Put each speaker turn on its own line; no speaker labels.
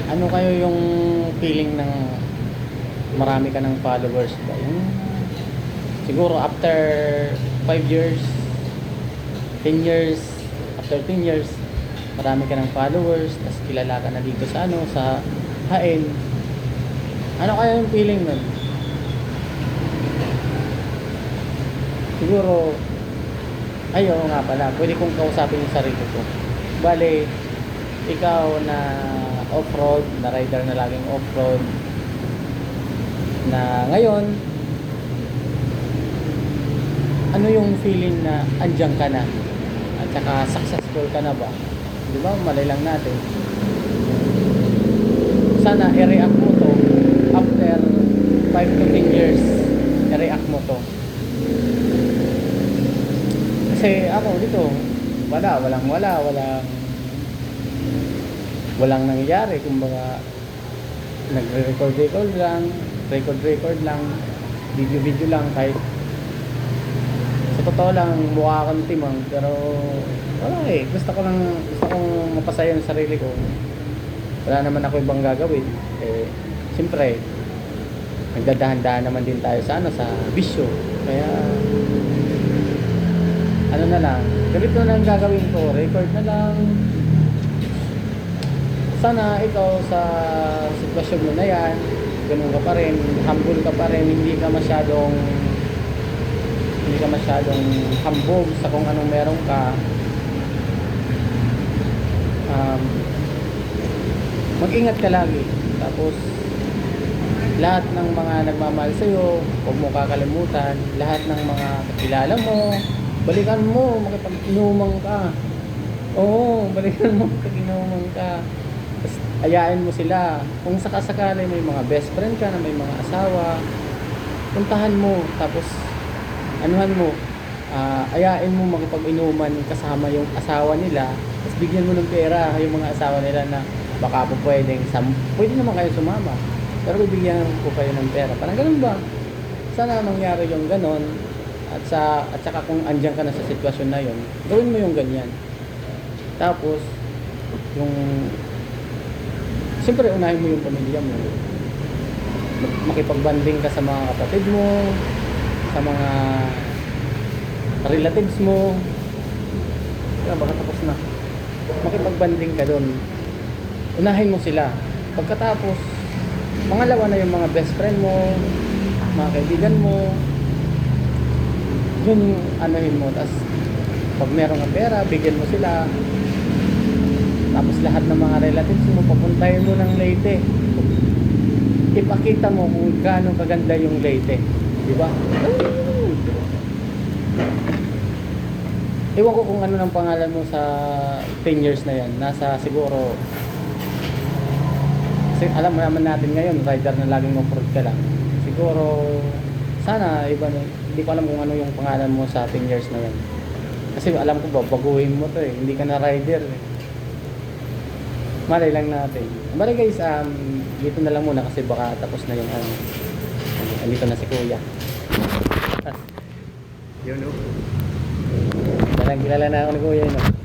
Ano kayo yung feeling ng marami ka ng followers ba? Yung siguro after 5 years, 10 years, after 10 years, marami ka ng followers, tapos kilala ka na dito sa ano, sa Hain. Ano kaya yung feeling nun? Siguro, ayo nga pala, pwede kong kausapin yung sarili ko. Bale, ikaw na off-road, na rider na laging off-road, na ngayon, ano yung feeling na andyan ka na? At saka successful ka na ba? Di ba? Malay lang natin. Sana i-react mo to after 5 to 10 years. I-react mo to. Kasi ako dito, walang nangyayari. Kumbaga, nagre-record lang, record lang, video lang, kahit sa totoo lang mukha akong timang, pero wala eh, gusto kong mapasaya yung sarili ko. Wala naman ako ibang gagawin eh. Siyempre nagdadahan-dahan naman din tayo sa ano, sa bisyo, kaya ano na lang, ganito na lang gagawin ko, record na lang. Sana ikaw sa sitwasyon mo na yan, ganun ka pa rin, humble ka pa rin, hindi ka masyadong hambog sa kung anong meron ka. Mag-ingat ka lagi. Tapos lahat ng mga nagmamahal sa'yo, huwag mo kakalimutan. Lahat ng mga kakilala mo, balikan mo, makipag-inuman ka. Oo, balikan mo, makipag-inuman ka. Tapos ayain mo sila. Kung sakasakali may mga best friend ka na may mga asawa, puntahan mo. Tapos anuhan mo, ayain mo makipag-inuman kasama yung asawa nila. Tapos bigyan mo ng pera yung mga asawa nila na baka po pwede naman kayo sumama, pero bibigyan ko kayo ng pera. Parang ganun ba? Sana mangyari yung ganon. At saka kung andyan ka na sa sitwasyon na yun, gawin mo yung ganyan. Tapos yung siyempre unahin mo yung pamilya mo, makipagbanding ka sa mga kapatid mo, sa mga relatives mo. Baka tapos na. Makipagbanding ka doon, unahin mo sila. Pagkatapos pangalawa na yung mga best friend mo, mga kaibigan mo, yun yung anuhin mo. Tapos pag meron ka pera, bigyan mo sila. Tapos lahat ng mga relatives mo, papuntahin mo ng Leyte. Ipakita mo kung gaano kaganda yung Leyte, di ba? Ewan ko kung ano ng pangalan mo sa 10 years na yan. Nasa siguro, kasi alam mo naman natin ngayon, rider na laging off-road ka lang. Siguro sana iba na, hindi ko alam kung ano yung pangalan mo sa 10 years na yan. Kasi alam ko babaguhin mo to eh, hindi ka na rider eh. Malay lang natin. Bale guys, dito na lang muna kasi baka tapos na yung andito na si Kuya. Yun o. Parang kilala na ako ni Kuya yun o.